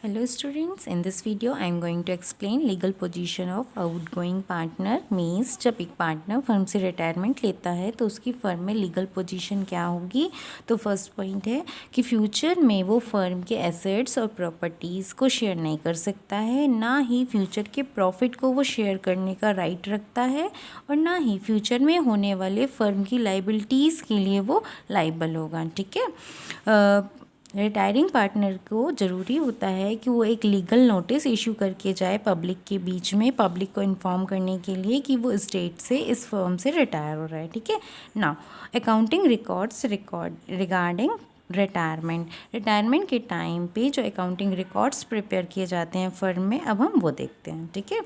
Hello students, in this video I am going to explain legal position of outgoing partner means जब एक partner firm से retirement लेता है तो उसकी फर्म में लीगल पोजीशन क्या होगी। तो फर्स्ट पॉइंट है कि फ्यूचर में वो फर्म के एसेट्स और प्रॉपर्टीज़ को शेयर नहीं कर सकता है, ना ही फ्यूचर के प्रॉफिट को वो शेयर करने का राइट रखता है और ना ही फ्यूचर में होने वाले फर्म की लाइबिलिटीज़ के लिए वो लाइबल होगा। ठीक है। रिटायरिंग पार्टनर को ज़रूरी होता है कि वो एक लीगल नोटिस इशू करके जाए पब्लिक के बीच में, पब्लिक को इन्फॉर्म करने के लिए कि वो इस डेट से इस फर्म से रिटायर हो रहा है। ठीक है ना। अकाउंटिंग रिगार्डिंग रिटायरमेंट के टाइम पे जो अकाउंटिंग रिकॉर्ड्स प्रिपेयर किए जाते हैं फर्म में, अब हम वो देखते हैं। ठीक है।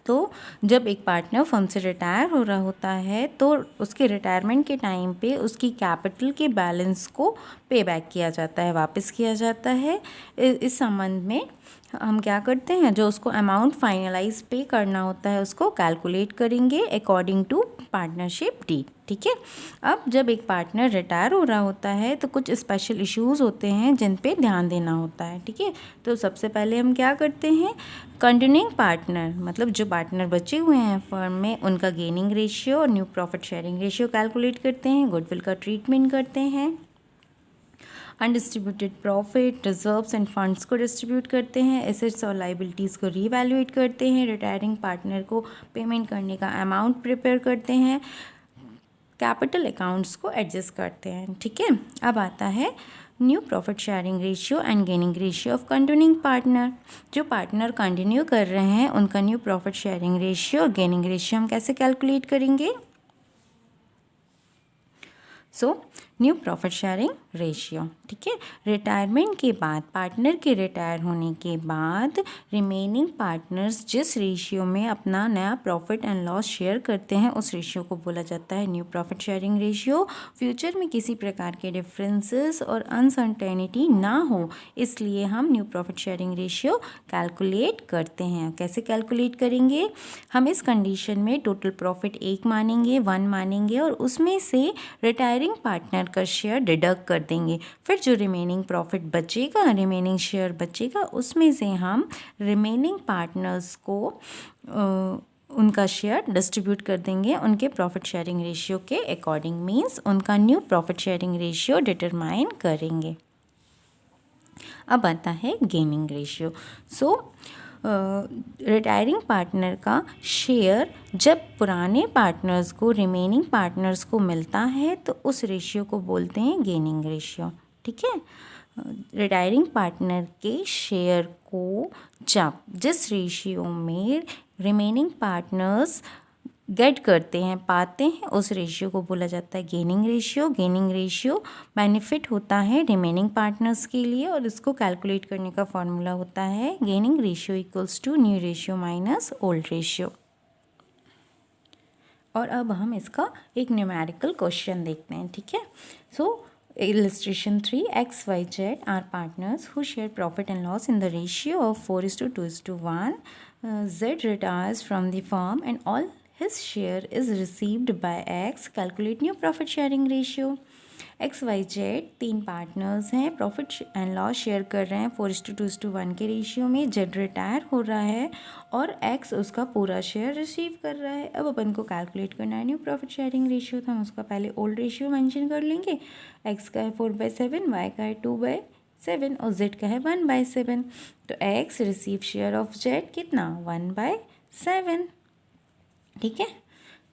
तो जब एक पार्टनर फर्म से रिटायर हो रहा होता है तो उसके रिटायरमेंट के टाइम पे उसकी कैपिटल के बैलेंस को पे बैक किया जाता है, वापस किया जाता है। इस संबंध में हम क्या करते हैं, जो उसको अमाउंट फाइनलाइज पे करना होता है उसको कैलकुलेट करेंगे अकॉर्डिंग टू पार्टनरशिप डीड। ठीक है। अब जब एक पार्टनर रिटायर हो रहा होता है तो कुछ स्पेशल इश्यूज होते हैं जिन पे ध्यान देना होता है। ठीक है। तो सबसे पहले हम क्या करते हैं, कंटिन्यूइंग पार्टनर मतलब जो पार्टनर बचे हुए हैं फर्म में उनका गेनिंग रेशियो और new profit sharing ratio calculate करते हैं, गुडविल का ट्रीटमेंट करते हैं, undistributed profit, reserves end funds को डिस्ट्रीब्यूट करते हैं, एसेट्स और लाइबिलिटीज़ को रीवैल्यूएट करते हैं, रिटायरिंग पार्टनर को पेमेंट करने का अमाउंट प्रिपेयर करते हैं, कैपिटल अकाउंट्स को एडजस्ट करते हैं। ठीक है। अब आता है new profit sharing ratio and gaining ratio of continuing partner. जो पार्टनर कंटिन्यू कर रहे हैं उनका न्यू प्रॉफिट शेयरिंग रेशियो और गेनिंग रेशियो हम कैसे कैलकुलेट करेंगे। So new profit sharing ratio. ठीक है। रिटायरमेंट के बाद, पार्टनर के रिटायर होने के बाद रिमेनिंग पार्टनर्स जिस रेशियो में अपना नया प्रॉफिट एंड लॉस शेयर करते हैं उस रेशियो को बोला जाता है new profit sharing ratio. Future में किसी प्रकार के डिफरेंसेस और अनसर्टेनिटी ना हो इसलिए हम new profit sharing ratio calculate करते हैं। कैसे कैलकुलेट करेंगे, हम इस कंडीशन में टोटल प्रॉफिट 1 मानेंगे, 1 मानेंगे और उसमें से रिटायरिंग पार्टनर का शेयर डिडक्ट कर देंगे। फिर जो रिमेनिंग प्रॉफिट बचेगा, रिमेनिंग शेयर बचेगा, उसमें से हम रिमेनिंग पार्टनर्स को उनका शेयर डिस्ट्रीब्यूट कर देंगे उनके प्रॉफिट शेयरिंग रेशियो के अकॉर्डिंग, मीन्स उनका new profit sharing ratio determine करेंगे। अब आता है गेनिंग रेशियो। सो रिटायरिंग पार्टनर का शेयर जब पुराने पार्टनर्स को रिमेनिंग पार्टनर्स को मिलता है तो उस रेशियो को बोलते हैं गेनिंग रेशियो। ठीक है। रिटायरिंग पार्टनर के शेयर को जब जिस रेशियो में रिमेनिंग पार्टनर्स गेट करते हैं, पाते हैं, उस रेशियो को बोला जाता है gaining ratio. Gaining ratio benefit होता है रिमेनिंग पार्टनर्स के लिए और इसको कैलकुलेट करने का फॉर्मूला होता है gaining ratio equals to new ratio minus old ratio. और अब हम इसका एक न्यूमेरिकल क्वेश्चन देखते हैं। ठीक है। सो illustration 3, x, y, z are partners who share profit and loss in the ratio of 4:2:1. Z retires from the firm and all his share is received by x. Calculate new profit sharing ratio. X Y Z 3 partners हैं, profit and loss share कर रहे हैं 4:2:1 के ratio में। Z retire हो रहा है और एक्स उसका पूरा शेयर रिसीव कर रहा है। अब अपन को कैलकुलेट करना है न्यू प्रॉफिट शेयरिंग रेशियो, तो हम उसका पहले ओल्ड रेशियो मेंशन कर लेंगे। एक्स का है 4/7, वाई का है 2/7 और जेड का है 1/7। तो x receive share of Z कितना, 1/7। ठीक है।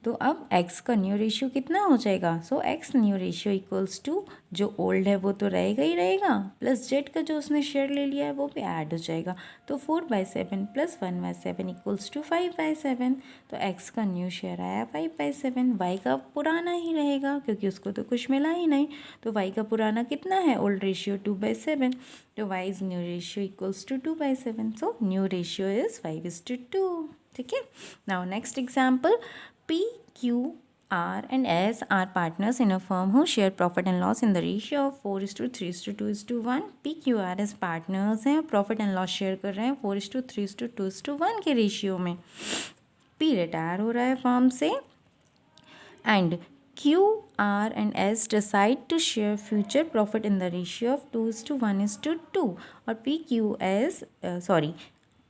तो अब x का न्यू रेशियो कितना हो जाएगा, so x new ratio equals to जो ओल्ड है वो तो रहेगा ही रहेगा, प्लस z का जो उसने शेयर ले लिया है वो भी ऐड हो जाएगा। तो 4/7 प्लस 1/7 इक्वल्स टू 5/7। तो x का न्यू शेयर आया 5/7। y का पुराना ही रहेगा क्योंकि उसको तो कुछ मिला ही नहीं। तो y का पुराना कितना है, ओल्ड रेशियो 2/7। तो y is new ratio equals to 2/7। So new ratio is 5:2। ठीक है। Now next example, P, Q, R and S are partners in a firm who share profit and loss in the ratio of 4:3:2:1. P, Q, R as partners हैं, profit and loss share कर रहे हैं 4:3:2:1 के ratio में। P retire हो रहा है firm से and Q, R and S decide to share future profit in the ratio of 2:1:2 और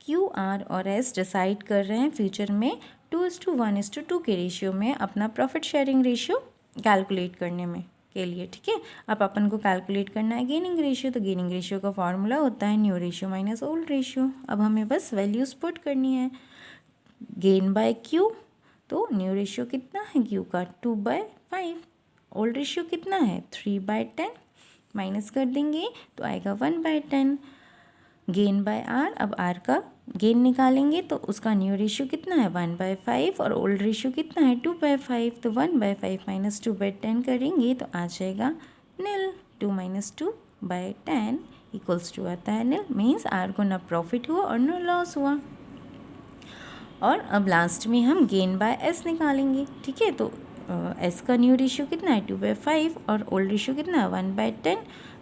Q, R और S डिसाइड कर रहे हैं फ्यूचर में 2:1:2 के रेशियो में अपना प्रॉफिट शेयरिंग रेशियो कैलकुलेट करने में के लिए, ठीक है। अब अपन को कैलकुलेट करना है गेनिंग रेशियो, तो गेनिंग रेशियो का फॉर्मूला होता है new ratio minus old ratio. अब हमें बस वैल्यूज पुट करनी है। गेन बाय क्यू, तो न्यू रेशियो कितना है क्यू का 2/5, ओल्ड रेशियो कितना है 3/10, माइनस कर देंगे तो आएगा 1/10। गेन बाय आर, अब आर का गेन निकालेंगे तो उसका न्यू रेशियो कितना है 1/5 और ओल्ड रेशियो कितना है 2/5, तो 1/5 माइनस 2/10 करेंगे तो आ जाएगा नील। 2 माइनस 2/10 इक्वल्स टू आता है नील, मीन्स आर को ना प्रॉफिट हुआ और ना लॉस हुआ। और अब लास्ट में हम गेन बाय एस निकालेंगे, ठीक है। तो एस का न्यू रेशियो कितना है 2/5 और ओल्ड रेशियो कितना है 1/10,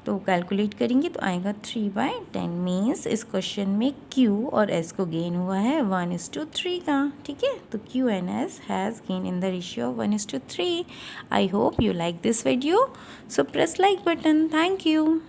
तो कैलकुलेट करेंगे तो आएगा 3/10। मीन्स इस क्वेश्चन में क्यू और एस को गेन हुआ है 1:3 का, ठीक है। तो Q and S has gain in the ratio of 1:3। I hope you like this video, so press like button. Thank you.